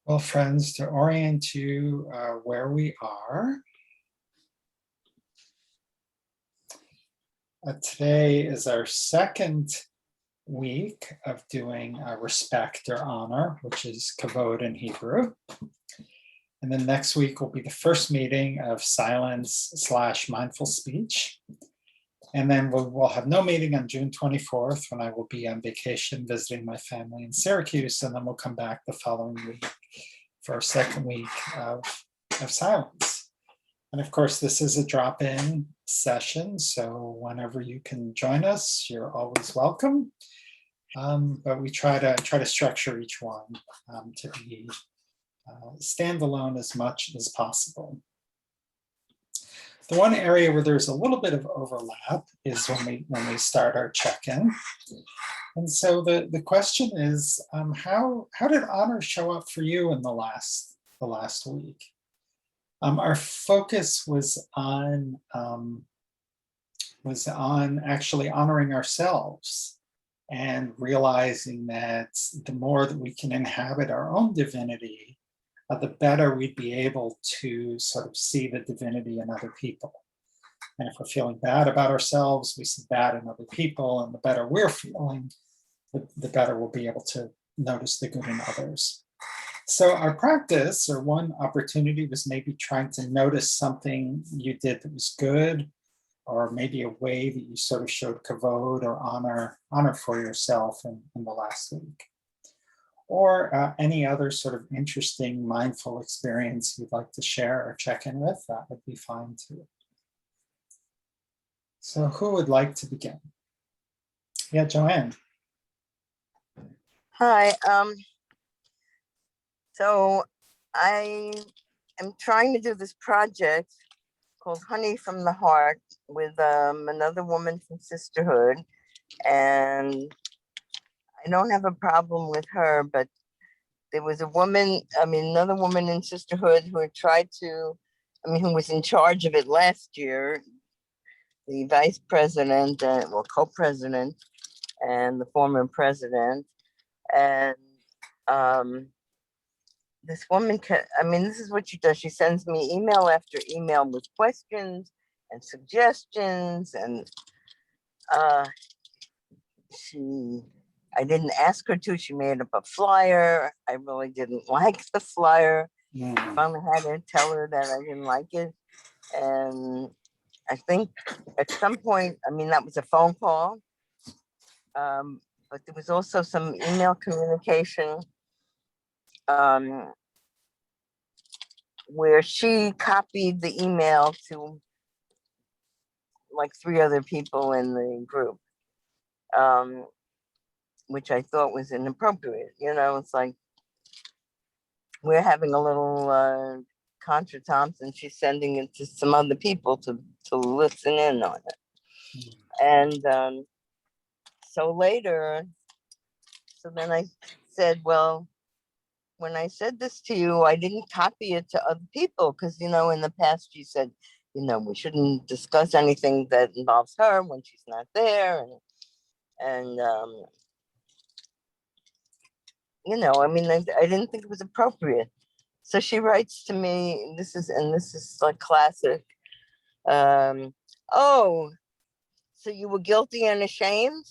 Well, friends, to orient you where we are, today is our second week of doing respect or honor, which is Kavod in Hebrew. And then next week will be the first meeting of silence/mindful speech. And then we'll have no meeting on June 24th when I will be on vacation visiting my family in Syracuse. And then we'll come back the following week for our second week of silence. And of course, this is a drop-in session, so whenever you can join us, you're always welcome. But we try to structure each one to be standalone as much as possible. The one area where there's a little bit of overlap is when we start our check-in. And so the question is, how did honor show up for you in the last week? Our focus was on actually honoring ourselves and realizing that the more that we can inhabit our own divinity, the better we'd be able to sort of see the divinity in other people. And if we're feeling bad about ourselves, we see bad in other people, and the better we're feeling, the better we'll be able to notice the good in others. So our practice, or one opportunity, was maybe trying to notice something you did that was good, or maybe a way that you sort of showed kavod or honor for yourself in the last week. Or any other sort of interesting, mindful experience you'd like to share or check in with, that would be fine too. So who would like to begin? Yeah, Joanne. Hi. So I am trying to do this project called Honey from the Heart with another woman from Sisterhood. And I don't have a problem with her, but there was another woman in Sisterhood who had tried to, who was in charge of it last year, the vice president, co-president, and the former president. And this woman this is what she does. She sends me email after email with questions and suggestions. And I didn't ask her to. She made up a flyer. I really didn't like the flyer. I finally had to tell her that I didn't like it. And I think at some point, that was a phone call. But there was also some email communication where she copied the email to like 3 other people in the group, which I thought was inappropriate. It's like we're having a little contretemps and she's sending it to some other people to listen in on it. And so then I said, well, when I said this to you, I didn't copy it to other people because, in the past you said, we shouldn't discuss anything that involves her when she's not there. And I didn't think it was appropriate. So she writes to me, this is like classic. Oh, so you were guilty and ashamed?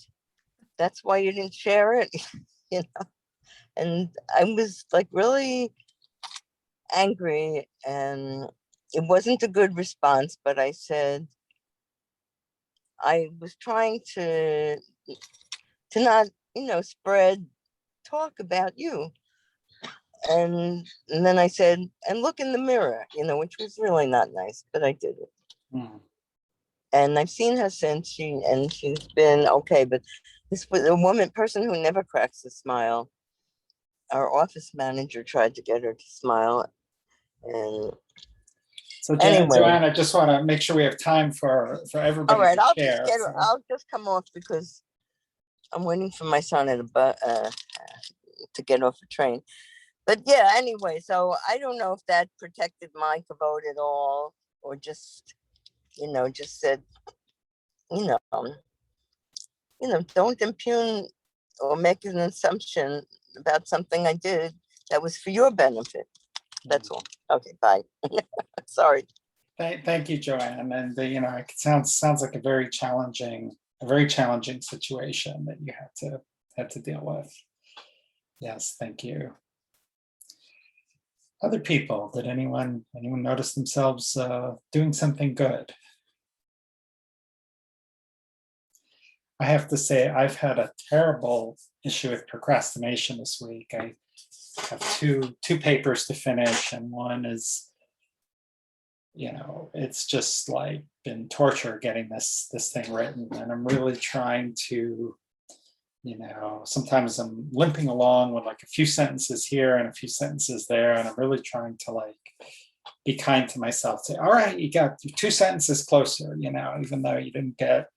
That's why you didn't share it? And I was like really angry, and it wasn't a good response, but I said, I was trying to not, spread talk about you. And then I said, and look in the mirror, which was really not nice, but I did it. And I've seen her since, she's been okay, but this was a person who never cracks a smile. Our office manager tried to get her to smile. And so anyway, Joanne, I just want to make sure we have time for everybody. All right, to share. I'll just come off because I'm waiting for my son to get off the train. But yeah, anyway, so I don't know if that protected my kavod at all, or just said, don't impugn or make an assumption about something I did That was for your benefit. That's all. Okay, bye. Sorry. Thank you, Joanne. And it sounds like a very challenging situation that you had to deal with. Yes, thank you. Other people, did anyone notice themselves doing something good? I have to say, I've had a terrible issue with procrastination this week. I have two papers to finish, and one is, it's just like been torture getting this thing written, and I'm really trying to, sometimes I'm limping along with like a few sentences here and a few sentences there, and I'm really trying to like be kind to myself. Say, all right, you got 2 sentences closer, even though you didn't get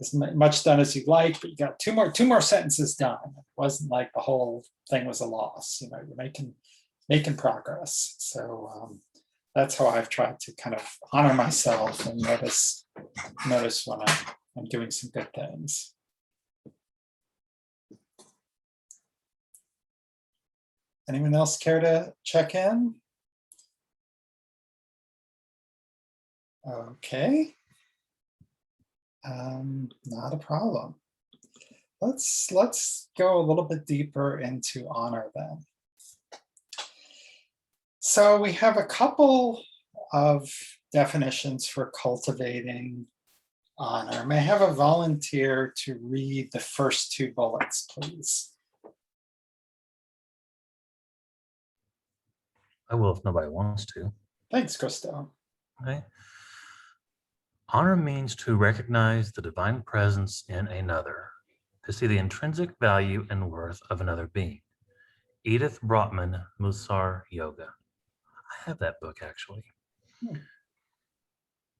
as much done as you'd like, but you got two more sentences done. It wasn't like the whole thing was a loss. You're making progress. So that's how I've tried to kind of honor myself and notice when I'm doing some good things. Anyone else care to check in? Okay. Not a problem. Let's go a little bit deeper into honor then. So we have a couple of definitions for cultivating honor. May I have a volunteer to read the first 2 bullets, please? I will if nobody wants to. Thanks, Christo. Okay. Honor means to recognize the divine presence in another, to see the intrinsic value and worth of another being. Edith Brotman, Mussar Yoga. I have that book actually.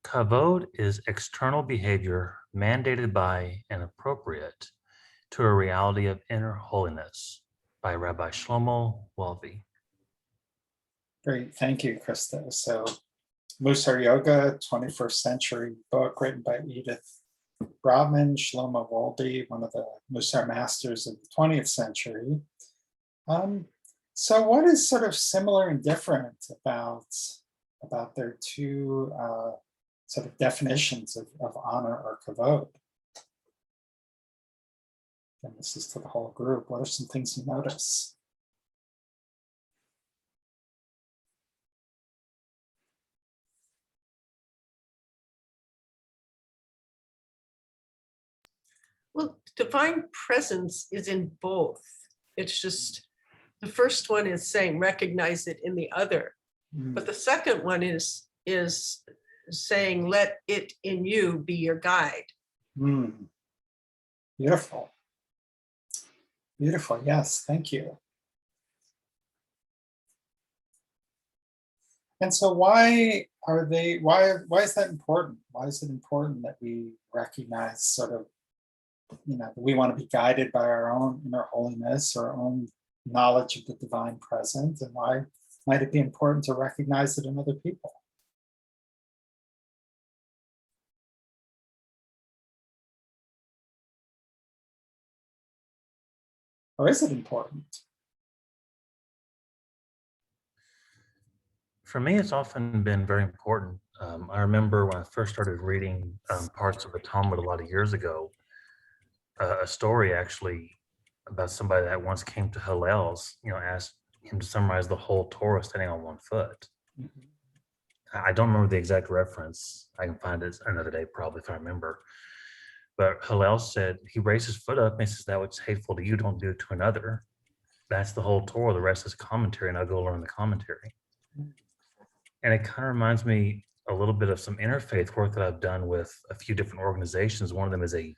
Kavod is external behavior mandated by and appropriate to a reality of inner holiness, by Rabbi Shlomo Wolbe. Great, thank you, Krista. So Mussar Yoga, 21st century book written by Edith Brotman, Shlomo Wolbe, one of the Mussar masters of the 20th century. So what is sort of similar and different about their 2 sort of definitions of honor or kavod? And this is to the whole group. What are some things you notice? Well, divine presence is in both. It's just, the first one is saying recognize it in the other. But the second one is saying let it in you be your guide. Beautiful. Beautiful, yes, thank you. And so why is that important? Why is it important that we recognize sort of, that we want to be guided by our own inner holiness, our own knowledge of the divine presence, and why might it be important to recognize it in other people? Or is it important? For me, it's often been very important. I remember when I first started reading parts of the Talmud a lot of years ago, a story actually about somebody that once came to Hillel's, asked him to summarize the whole Torah standing on 1 foot. I don't remember the exact reference. I can find it another day probably if I remember. But Hillel said, he raised his foot up and he says, that what's hateful to you, don't do it to another. That's the whole Torah. The rest is commentary, and I'll go learn the commentary. And it kind of reminds me a little bit of some interfaith work that I've done with a few different organizations. One of them is a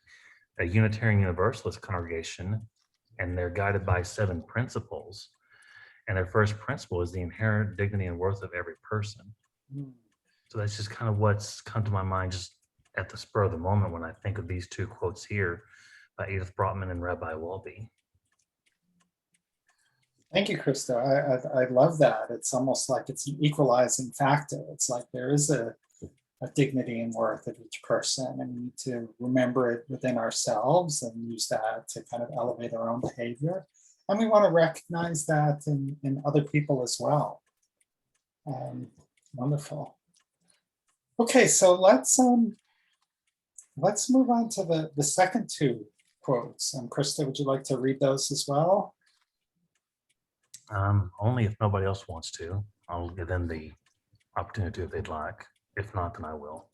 Unitarian Universalist congregation, and they're guided by 7 principles. And their first principle is the inherent dignity and worth of every person. So that's just kind of what's come to my mind just at the spur of the moment when I think of these 2 quotes here by Edith Brotman and Rabbi Wolbe. Thank you, Krista. I love that. It's almost like it's an equalizing factor. It's like there is a dignity and worth of each person, and we need to remember it within ourselves and use that to kind of elevate our own behavior. And we want to recognize that in other people as well. Wonderful. Okay, so let's move on to the second two quotes. Krista, would you like to read those as well? Only if nobody else wants to. I'll give them the opportunity if they'd like. If not, then I will.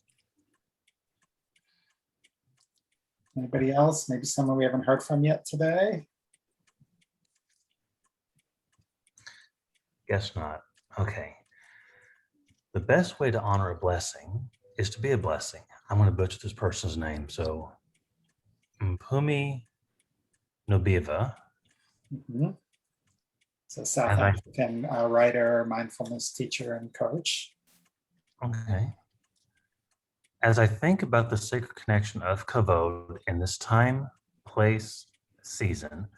Anybody else? Maybe someone we haven't heard from yet today? Guess not. Okay. The best way to honor a blessing is to be a blessing. I'm going to butcher this person's name. So, Mpumi Nobiva. Mhm. So South And I- African writer, mindfulness teacher, and coach. Okay. As I think about the sacred connection of Kavod in this time, place, season,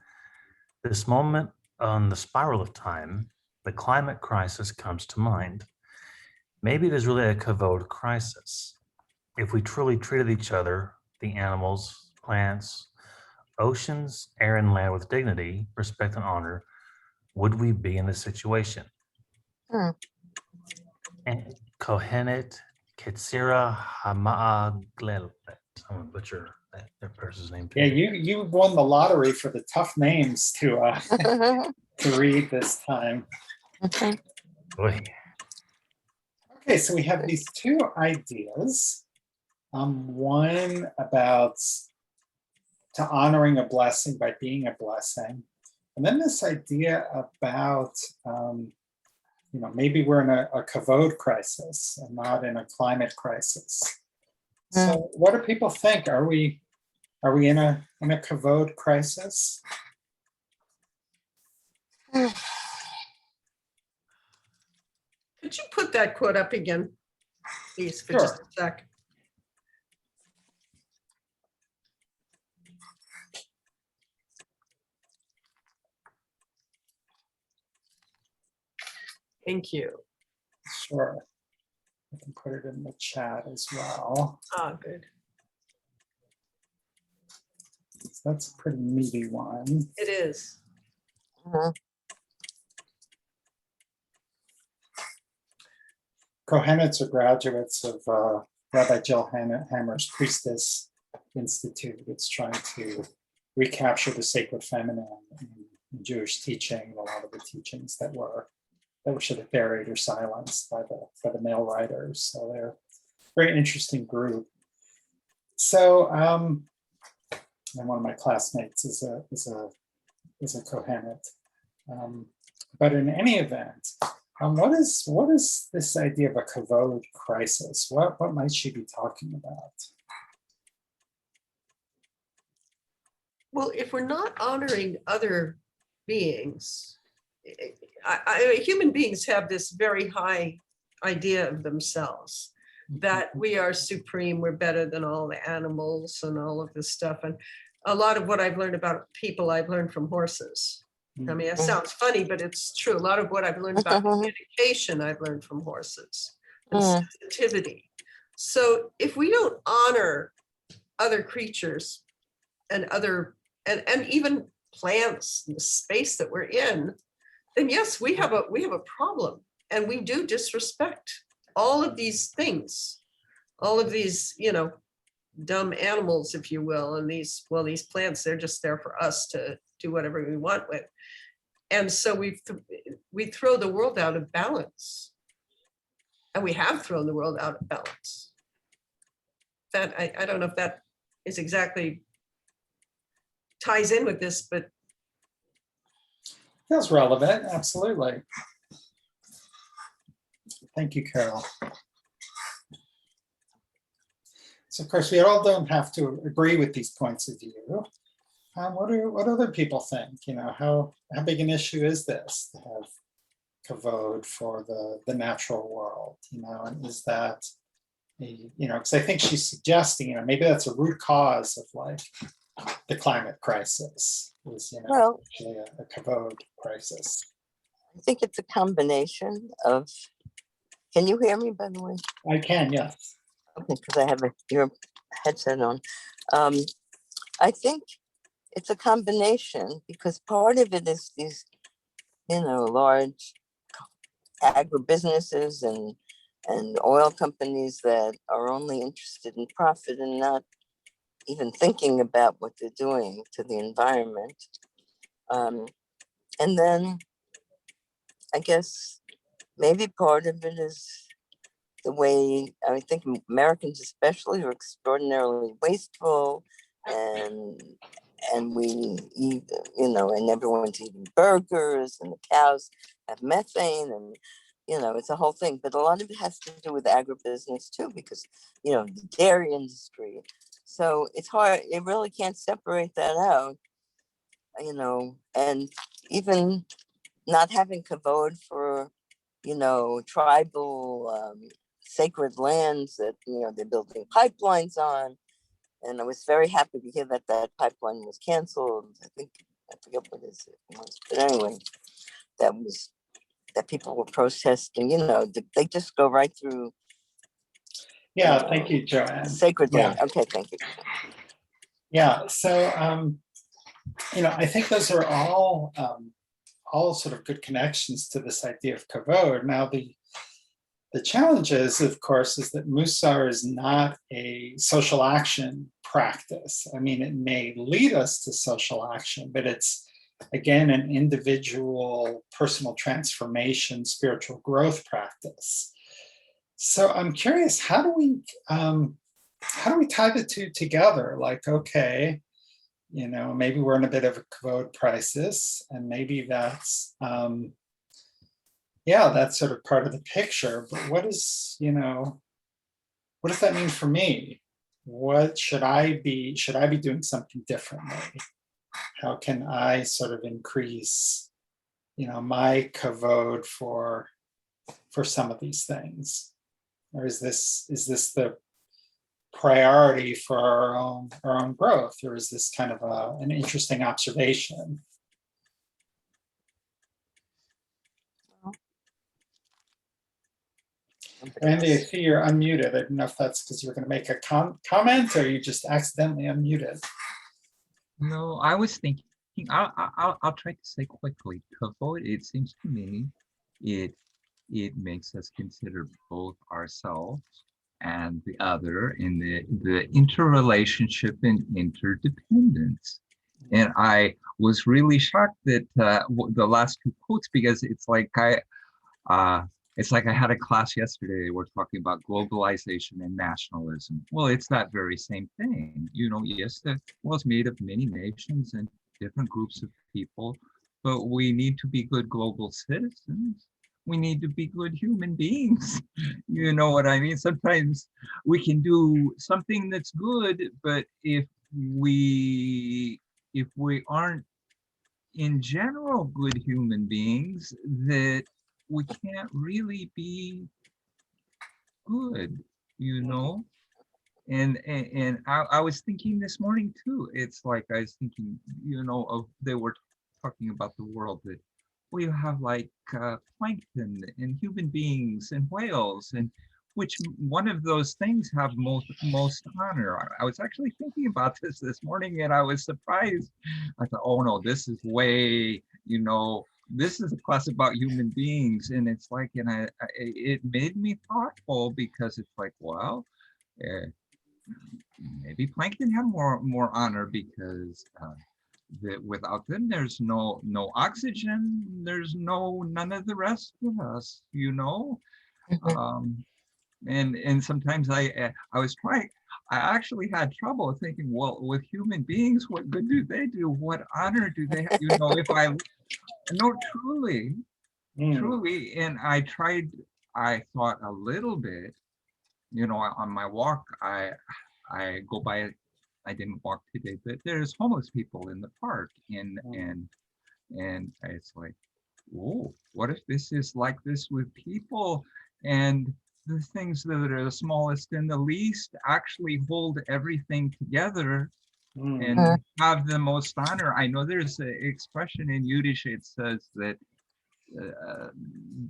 this moment on the spiral of time, the climate crisis comes to mind. Maybe it is really a Kavod crisis. If we truly treated each other, the animals, plants, oceans, air, and land with dignity, respect, and honor, would we be in this situation? Hmm. And Kohenet Ketsira Hama'aglelet. I'm gonna butcher that person's name too. Yeah, you won the lottery for the tough names to read this time. Boy. Okay, so we have these two ideas. One about to honoring a blessing by being a blessing. And then this idea about, maybe we're in a Kavod crisis and not in a climate crisis. So what do people think? Are we in a Kavod crisis? Could you put that quote up again, please, for just a sec? Thank you. Sure. I can put it in the chat as well. Ah, good. So that's a pretty meaty one. It is. Kohenets are graduates of Rabbi Jill Hammer's Priestess Institute. It's trying to recapture the sacred feminine in Jewish teaching, a lot of the teachings that were sort of buried or silenced by the male writers. So they're a very interesting group. So, and one of my classmates is a Kohenet. But in any event, what is this idea of a Kavod crisis? What might she be talking about? Well, if we're not honoring other beings, human beings have this very high idea of themselves, that we are supreme, we're better than all the animals and all of this stuff. And a lot of what I've learned about people, I've learned from horses. I mean, it sounds funny, but it's true. A lot of what I've learned about communication, I've learned from horses and sensitivity. So if we don't honor other creatures and even plants in the space that we're in, then yes, we have a problem, and we do disrespect all of these things, all of these, dumb animals, if you will, and these plants, they're just there for us to do whatever we want with. And so we throw the world out of balance, and we have thrown the world out of balance. That I don't know if that is exactly ties in with this, but feels relevant, absolutely. Thank you, Carol. So of course, we all don't have to agree with these points of view. What other people think? How big an issue is this to have Kavod for the natural world? And is that because I think she's suggesting, maybe that's a root cause of the climate crisis, is Well, actually a Kavod crisis. I think it's a combination of, can you hear me, by the way? I can, yes. Okay, because I have your headset on. I think it's a combination, because part of it is these, large agribusinesses and oil companies that are only interested in profit and not even thinking about what they're doing to the environment. And then I guess maybe part of it is the way, I think Americans especially are extraordinarily wasteful, and we eat, and everyone's eating burgers, and the cows have methane, and it's a whole thing. But a lot of it has to do with agribusiness too, because the dairy industry. So it's hard. It really can't separate that out, and even not having kavod for tribal sacred lands that they're building pipelines on. And I was very happy to hear that that pipeline was canceled. I forget what it was, but anyway, that people were protesting. They just go right through. Yeah, thank you, Joanne. Sacred land. Yeah. Okay, thank you. Yeah, so I think those are all sort of good connections to this idea of kavod. Now, the challenge is, of course, is that Mussar is not a social action practice. I mean, it may lead us to social action, but it's, again, an individual personal transformation, spiritual growth practice. So I'm curious, how do we tie the two together? Like, okay, maybe we're in a bit of a kavod crisis, and maybe that's that's sort of part of the picture. But what does that mean for me? What should I be doing something differently? How can I sort of increase, my kavod for some of these things? Or is this the priority for our own growth, or is this kind of an interesting observation? Randy, I see you're unmuted. I don't know if that's because you're going to make a comment, or you just accidentally unmuted. No, I was thinking. I'll try to say quickly. Kavod, it seems to me, it makes us consider both ourselves and the other in the interrelationship and interdependence. And I was really shocked that the last two quotes, because it's like I had a class yesterday. We're talking about globalization and nationalism. Well, it's that very same thing. Yes, the world's made of many nations and different groups of people, but we need to be good global citizens. We need to be good human beings. You know what I mean? Sometimes we can do something that's good, but if we aren't in general good human beings, that we can't really be good, And I was thinking this morning too. It's like I was thinking, they were talking about the world that we have like plankton and human beings and whales, and which one of those things have most honor. I was actually thinking about this morning, and I was surprised. I thought, oh no, this is way, this is a class about human beings, and it's like, and it made me thoughtful, because it's like, well, maybe plankton have more honor, because that without them there's no oxygen, there's none of the rest of us, and sometimes I actually had trouble thinking, well, with human beings, what good do they do? What honor do they have? If I no, truly, and I thought a little bit, on my walk, I go by, I didn't walk today, but there's homeless people in the park, and it's like, whoa, what if this is like this with people, and the things that are the smallest and the least actually hold everything together and have the most honor. I know there's an expression in Yiddish, it says that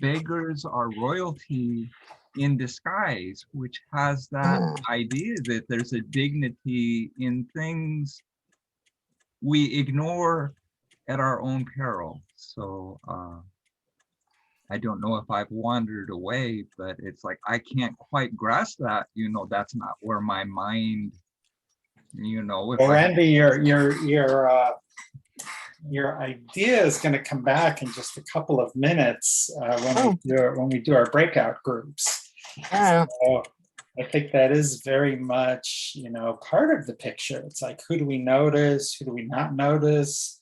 beggars are royalty in disguise, which has that idea that there's a dignity in things we ignore at our own peril. So I don't know if I've wandered away, but it's like I can't quite grasp that, that's not where my mind, if Well, I Randy, your idea is going to come back in just a couple of minutes when we do our breakout groups. Yeah. So I think that is very much, part of the picture. It's like, who do we notice? Who do we not notice?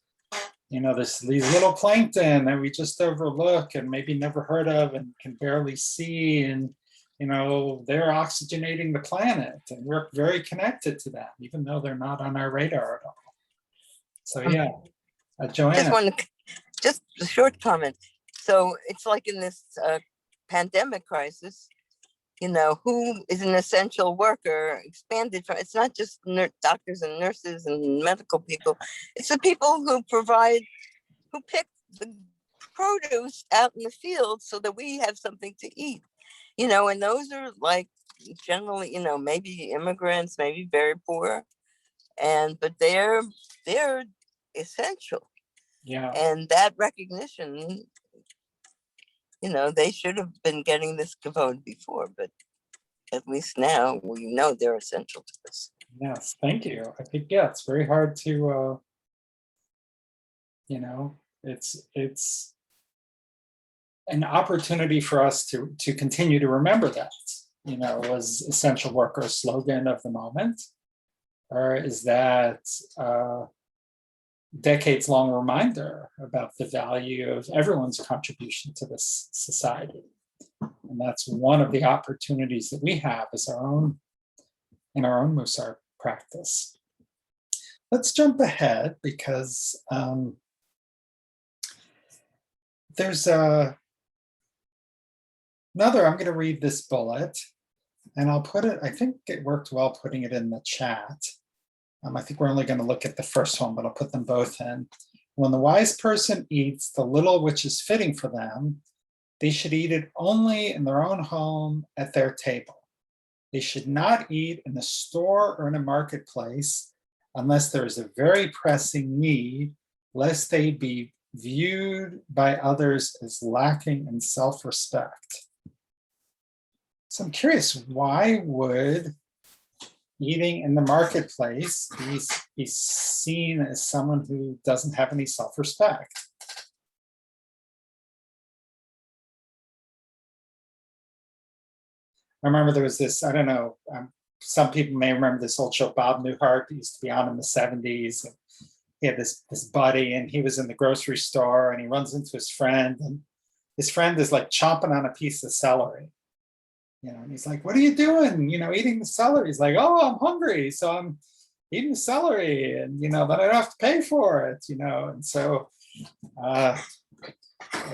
There's these little plankton that we just overlook and maybe never heard of and can barely see. And, they're oxygenating the planet and we're very connected to them, even though they're not on our radar at all. So, yeah. Just Joanna. just a short comment. So it's like in this pandemic crisis, who is an essential worker expanded from, it's not just doctors and nurses and medical people. It's the people who pick the produce out in the field so that we have something to eat, and those are like generally, maybe immigrants, maybe very poor, but they're essential. Yeah. And that recognition, they should have been getting this Kavod before, but at least now we know they're essential to this. Yes, thank you. I think, it's very hard to, it's an opportunity for us to continue to remember that, was essential worker a slogan of the moment? Or is that decades-long reminder about the value of everyone's contribution to this society? And that's one of the opportunities that we have as in our own Mussar practice. Let's jump ahead because there's another, I'm going to read this bullet and I'll put it, I think it worked well putting it in the chat. I think we're only going to look at the first one, but I'll put them both in. When the wise person eats the little which is fitting for them, they should eat it only in their own home at their table. They should not eat in a store or in a marketplace unless there is a very pressing need, lest they be viewed by others as lacking in self-respect. So I'm curious, why would eating in the marketplace be seen as someone who doesn't have any self-respect? I remember there was this, I don't know, some people may remember this old show, Bob Newhart, used to be on in the 70s. And he had this buddy and he was in the grocery store and he runs into his friend and his friend is like chomping on a piece of celery. And he's like, what are you doing? Eating the celery. He's like, oh, I'm hungry. So I'm eating the celery and, then I don't have to pay for it, And so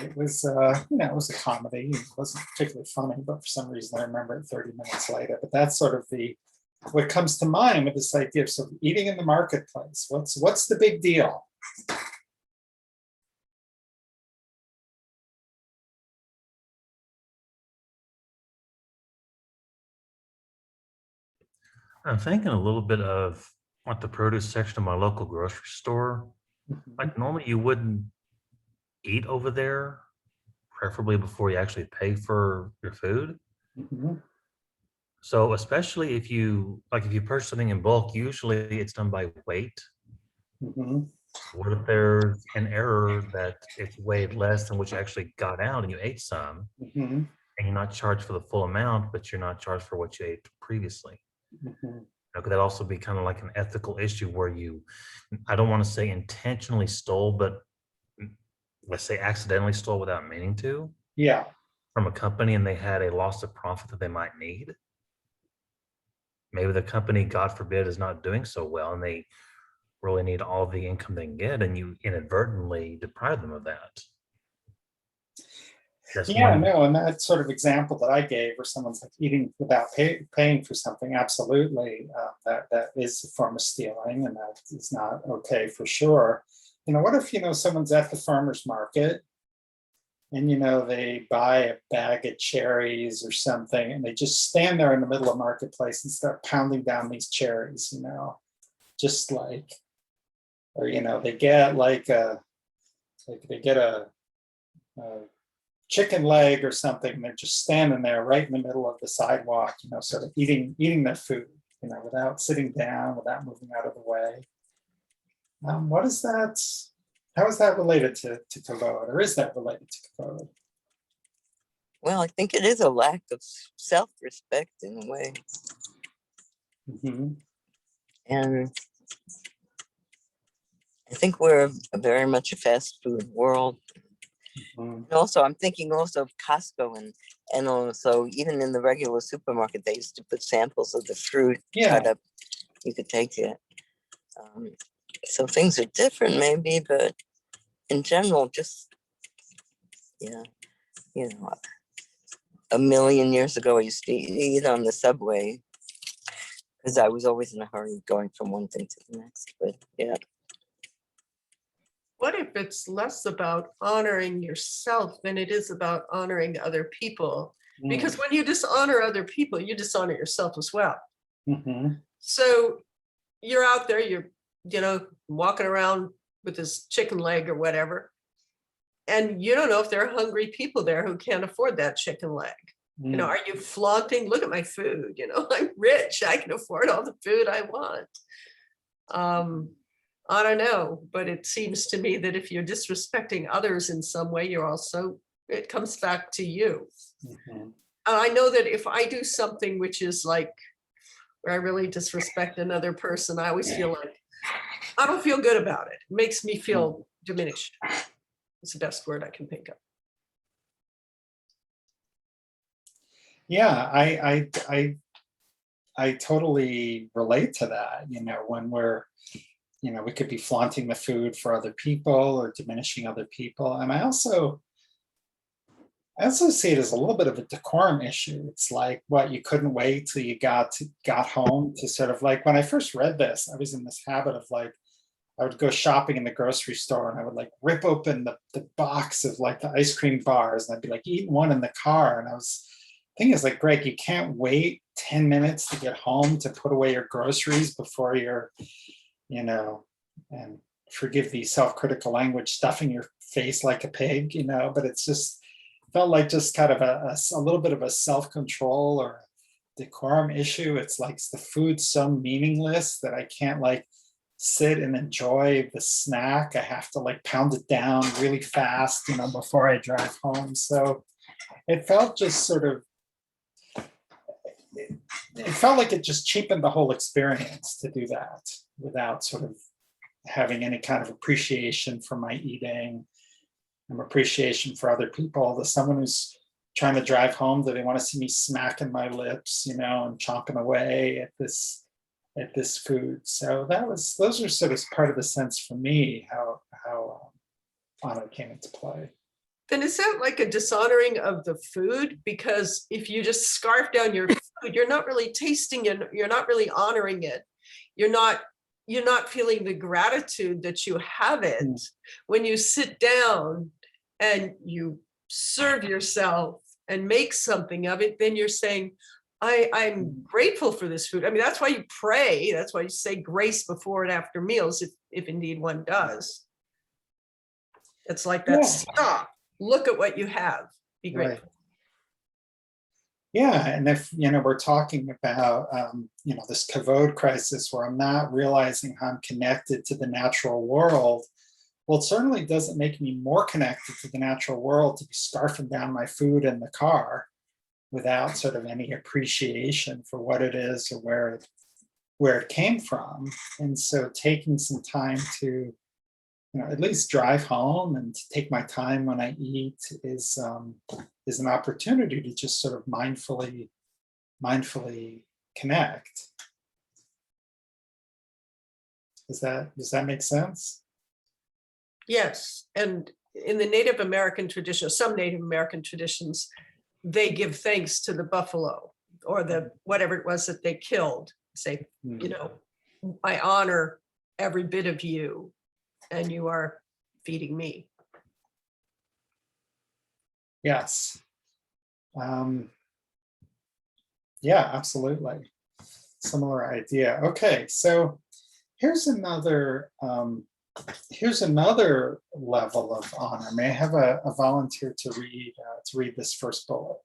it was, it was a comedy. It wasn't particularly funny, but for some reason I remember it 30 minutes later. But that's sort of what comes to mind with this idea of sort of eating in the marketplace. What's the big deal? I'm thinking a little bit of like the produce section of my local grocery store. Like normally you wouldn't eat over there, preferably before you actually pay for your food. Mhm. So especially if you purchase something in bulk, usually it's done by weight. Mhm. What if there's an error that it's weighed less than what you actually got out and you ate some, Mhm. and you're not charged for the full amount, but you're not charged for what you ate previously? Mhm. Could that also be kind of like an ethical issue where I don't want to say intentionally stole, but let's say accidentally stole without meaning to Yeah. from a company and they had a loss of profit that they might need? Maybe the company, God forbid, is not doing so well and they really need all the income they can get and you inadvertently deprive them of that. That's Yeah, one. no, and that sort of example that I gave, where someone's like eating without paying for something, absolutely, that is a form of stealing, and that is not okay for sure. What if someone's at the farmer's market, and they buy a bag of cherries or something, and they just stand there in the middle of marketplace and start pounding down these cherries, just like or they get like they get a chicken leg or something, and they're just standing there right in the middle of the sidewalk, sort of eating their food, without sitting down, without moving out of the way. What is that? How is that related to Kavod, or is that related to Kavod? Well, I think it is a lack of self-respect in a way. Mm-hmm. And I think we're very much a fast food world. Mm-hmm. And also, I'm thinking also of Costco and also even in the regular supermarket, they used to put samples of the fruit cut up. You could take it. So things are different maybe, but in general, just, a million years ago, I used to eat on the subway because I was always in a hurry going from one thing to the next. But yeah. What if it's less about honoring yourself than it is about honoring other people? Because when you dishonor other people, you dishonor yourself as well. Mm-hmm. So you're out there, you're, walking around with this chicken leg or whatever, and you don't know if there are hungry people there who can't afford that chicken leg. Are you flaunting? Look at my food. I'm rich. I can afford all the food I want. I don't know, but it seems to me that if you're disrespecting others in some way, it comes back to you. Mm-hmm. And I know that if I do something which is like, where I really disrespect another person, I always feel like, I don't feel good about it. It makes me feel diminished. It's the best word I can think of. Yeah, I totally relate to that. When we're, we could be flaunting the food for other people or diminishing other people. And I also see it as a little bit of a decorum issue. It's like, what, you couldn't wait till you got home to sort of like, when I first read this, I was in this habit of like, I would go shopping in the grocery store and I would like rip open the box of like the ice cream bars, and I'd be like eating one in the car. And I was thinking, it's like, Greg, you can't wait 10 minutes to get home to put away your groceries before you're, and forgive the self-critical language, stuffing your face like a pig, but it's just felt like just kind of a little bit of a self-control or decorum issue. It's like the food's so meaningless that I can't like sit and enjoy the snack. I have to like pound it down really fast, before I drive home. So it felt just sort of, it felt like it just cheapened the whole experience to do that without sort of having any kind of appreciation for my eating and appreciation for other people. There's someone who's trying to drive home, do they want to see me smacking my lips, and chomping away at this food? So those are sort of part of the sense for me, how honor came into play. Then is that like a dishonoring of the food? Because if you just scarf down your food, you're not really tasting it, you're not really honoring it. You're not feeling the gratitude that you have it. When you sit down and you serve yourself and make something of it, then you're saying, I'm grateful for this food. I mean, that's why you pray. That's why you say grace before and after meals, if indeed one does. It's like that. Stop. Look at what you have. Be grateful. Right. Yeah, and if we're talking about this Kavod crisis where I'm not realizing how I'm connected to the natural world, well, it certainly doesn't make me more connected to the natural world to be scarfing down my food in the car without sort of any appreciation for what it is or where it came from. And so taking some time to at least drive home and to take my time when I eat is an opportunity to just sort of mindfully connect. Does that make sense? Yes, and in the Native American tradition, some Native American traditions, they give thanks to the buffalo or the whatever it was that they killed. Say, I honor every bit of you, and you are feeding me. Yes. Yeah, absolutely. Similar idea. Okay, so here's another Here's another level of honor. May I have a volunteer to read this first bullet?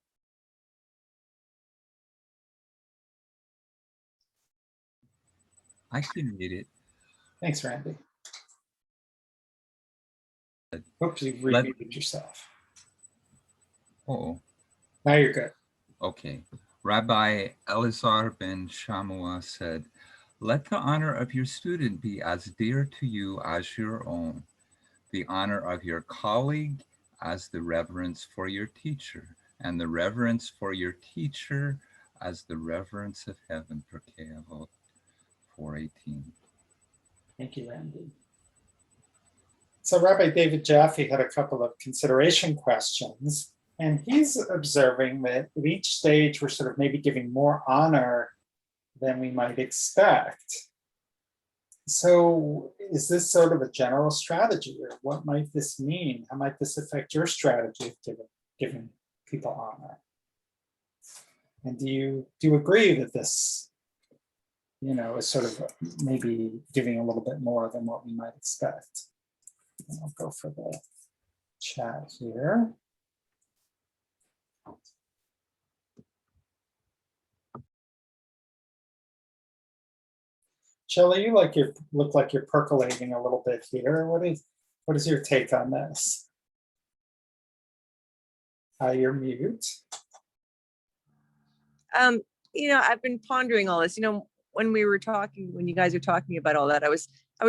I can read it. Thanks, Randy. Oops, you've Let- repeated yourself. Oh, Now you're good. okay. Rabbi Elazar ben Shamua said, "Let the honor of your student be as dear to you as your own, the honor of your colleague as the reverence for your teacher, and the reverence for your teacher as the reverence of heaven." For Kavod 4:18. Thank you, Randy. So Rabbi David Jaffe had a couple of consideration questions, and he's observing that at each stage we're sort of maybe giving more honor than we might expect. So is this sort of a general strategy, or what might this mean? How might this affect your strategy of giving people honor? And do you agree that this, is sort of maybe giving a little bit more than what we might expect? And I'll go for the chat here. Shelley, you look like you're percolating a little bit here. What is your take on this? You're mute. I've been pondering all this. When you guys were talking about all that, I was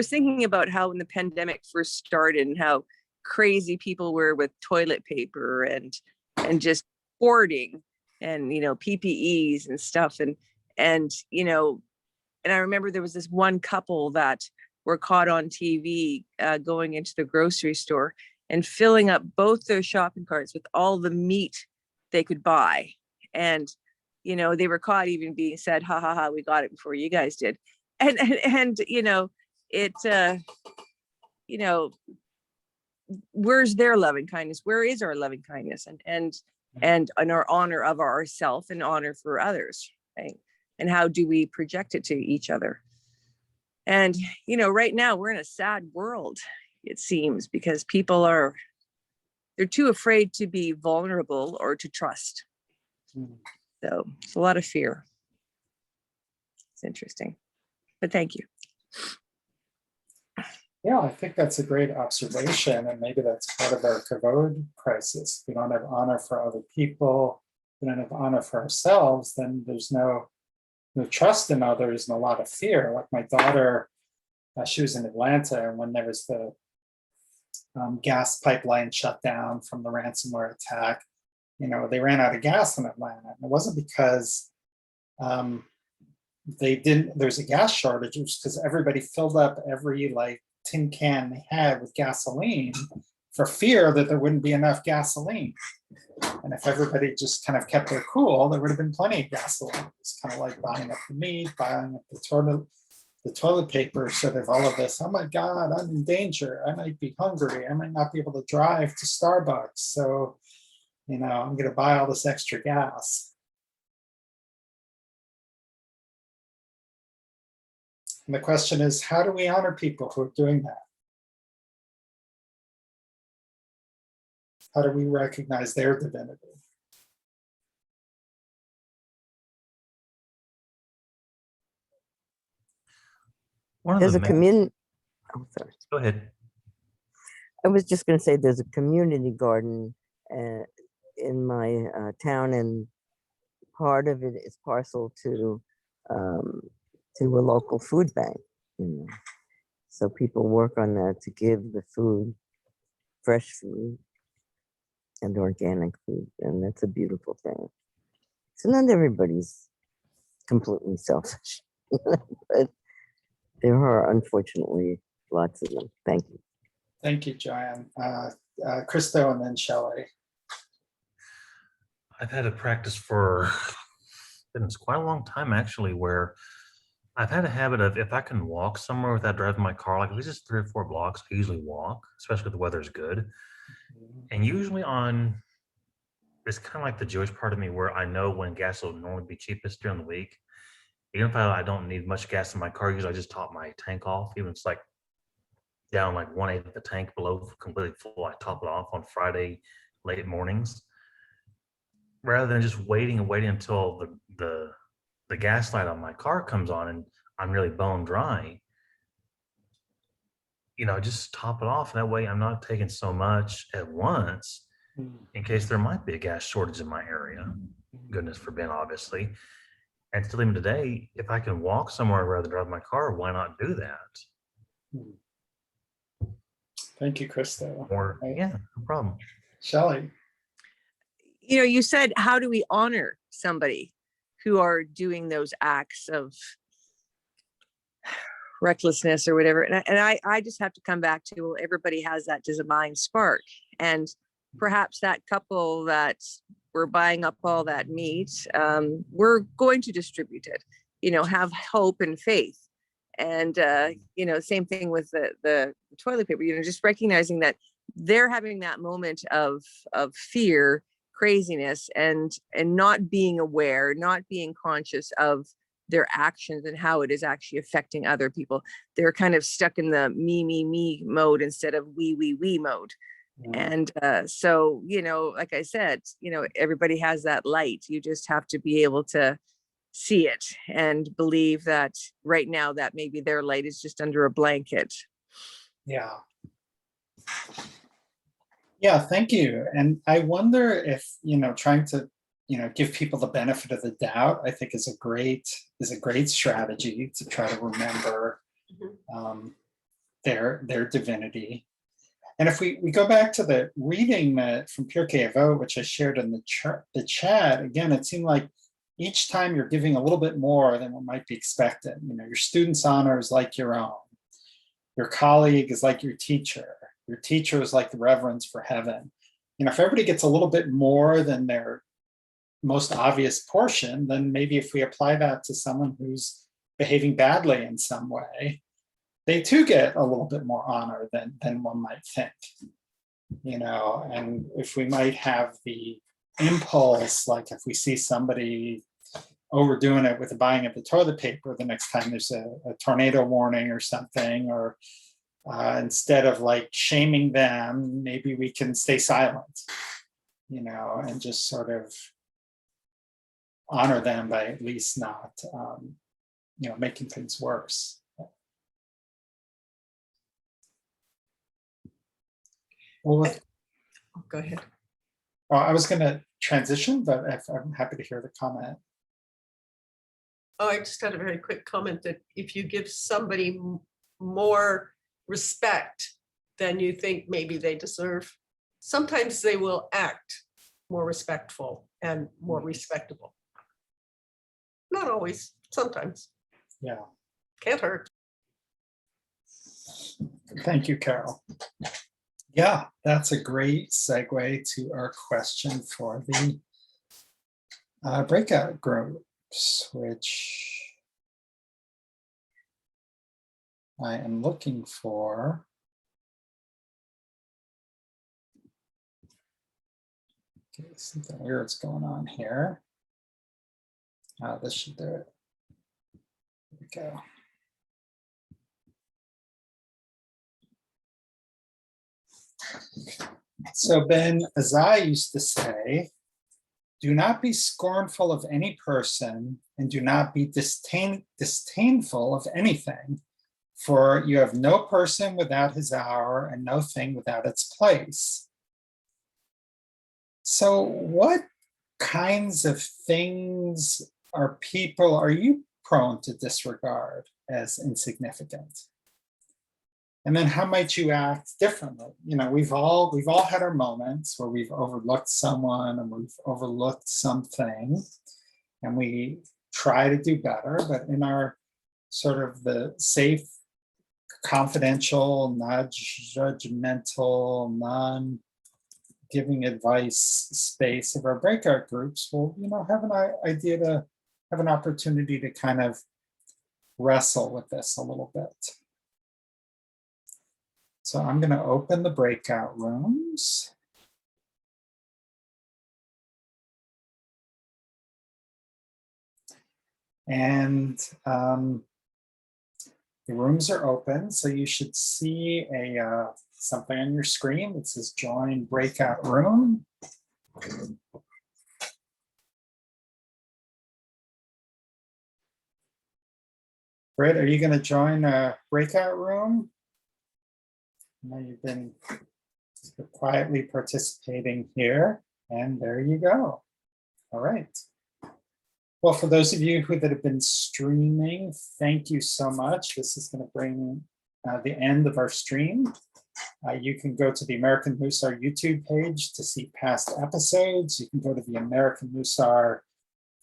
thinking about how when the pandemic first started and how crazy people were with toilet paper and just hoarding and PPEs and stuff and I remember there was this one couple that were caught on TV going into the grocery store and filling up both their shopping carts with all the meat they could buy. And, they were caught even being said, ha ha ha, we got it before you guys did. And where's their loving kindness? Where is our loving kindness and our honor of ourself and honor for others, right? And how do we project it to each other? And, right now we're in a sad world, it seems, because people they're too afraid to be vulnerable or to trust. So it's a lot of fear. It's interesting, but thank you. Yeah, I think that's a great observation, and maybe that's part of our Kavod crisis. We don't have honor for other people, we don't have honor for ourselves, then there's no trust in others and a lot of fear. Like my daughter, she was in Atlanta, and when there was the gas pipeline shut down from the ransomware attack, they ran out of gas in Atlanta. And it wasn't because there's a gas shortage, it was because everybody filled up every tin can they had with gasoline for fear that there wouldn't be enough gasoline. And if everybody just kind of kept their cool, there would have been plenty of gasoline. It's kind of like buying up the meat, buying up the toilet paper, sort of all of this. Oh my God, I'm in danger. I might be hungry. I might not be able to drive to Starbucks. So, I'm going to buy all this extra gas. And the question is, how do we honor people who are doing that? How do we recognize their divinity? There's a community. Oh, sorry. Go ahead. I was just going to say there's a community garden in my town, and part of it is parcel to a local food bank. So people work on that to give the food, fresh food and organic food, and that's a beautiful thing. So not everybody's completely selfish, but there are unfortunately lots of them. Thank you. Thank you, Joanne. Christo and then Shelley. I've had a practice for goodness, quite a long time actually, where I've had a habit of, if I can walk somewhere without driving my car, like if it's just 3 or 4 blocks, I usually walk, especially if the weather's good. And usually it's kind of like the Jewish part of me where I know when gas will normally be cheapest during the week. Even if I don't need much gas in my car, usually I just top my tank off, even if it's like down like 1/8 of the tank below completely full. I top it off on Friday late mornings, rather than just waiting and waiting until the gas light on my car comes on and I'm really bone dry. Just top it off. That way I'm not taking so much at once in case there might be a gas shortage in my area. Goodness forbid, obviously. And still even today, if I can walk somewhere rather than drive my car, why not do that? Thank you, Krista. Or, yeah, no problem. Shelley. You said, how do we honor somebody who are doing those acts of recklessness or whatever? And I just have to come back to, well, everybody has that divine spark. And perhaps that couple that we're buying up all that meat, we're going to distribute it, have hope and faith. And, same thing with the toilet paper, just recognizing that they're having that moment of fear, craziness, and not being aware, not being conscious of their actions and how it is actually affecting other people. They're kind of stuck in the me mode instead of we mode. And so, like I said, everybody has that light. You just have to be able to see it and believe that right now that maybe their light is just under a blanket. Yeah. Yeah, thank you. And I wonder if, trying to, give people the benefit of the doubt, I think is a great strategy to try to remember their divinity. And if we go back to the reading from Pirkei Avot, which I shared in the chat, again, it seemed like each time you're giving a little bit more than what might be expected. Your student's honor is like your own. Your colleague is like your teacher. Your teacher is like the reverence for heaven. If everybody gets a little bit more than their most obvious portion, then maybe if we apply that to someone who's behaving badly in some way, they too get a little bit more honor than one might think. And if we might have the impulse, like if we see somebody overdoing it with the buying of the toilet paper, the next time there's a tornado warning or something, or instead of like shaming them, maybe we can stay silent, and just sort of honor them by at least not, making things worse. Well, Go ahead. I was going to transition, but I'm happy to hear the comment. Oh, I just had a very quick comment that if you give somebody more respect than you think maybe they deserve, sometimes they will act more respectful and more respectable. Not always, sometimes. Yeah. Can't hurt. Thank you, Carol. Yeah, that's a great segue to our question for the breakout groups, which I am looking for. Okay, something weird's going on here. This should do it. There we go. So Ben Azai used to say, do not be scornful of any person and do not be disdainful of anything, for you have no person without his hour and no thing without its place. So what kinds of things are you prone to disregard as insignificant? And then how might you act differently? We've all had our moments where we've overlooked someone and we've overlooked something and we try to do better, but in our sort of the safe, confidential, non-judgmental, non-giving advice space of our breakout groups, we'll, have an opportunity to kind of wrestle with this a little bit. So I'm going to open the breakout rooms. And The rooms are open, so you should see a something on your screen that says join breakout room. Britt, are you going to join a breakout room? I know you've been quietly participating here, and there you go. All right. Well, for those of you that have been streaming, thank you so much. This is going to bring the end of our stream. You can go to the American Mussar YouTube page to see past episodes. You can go to the American Mussar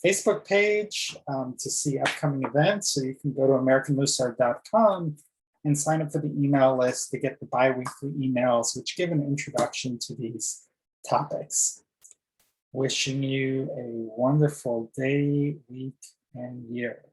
Facebook page to see upcoming events. So you can go to americanmussar.com and sign up for the email list to get the bi-weekly emails, which give an introduction to these topics. Wishing you a wonderful day, week, and year.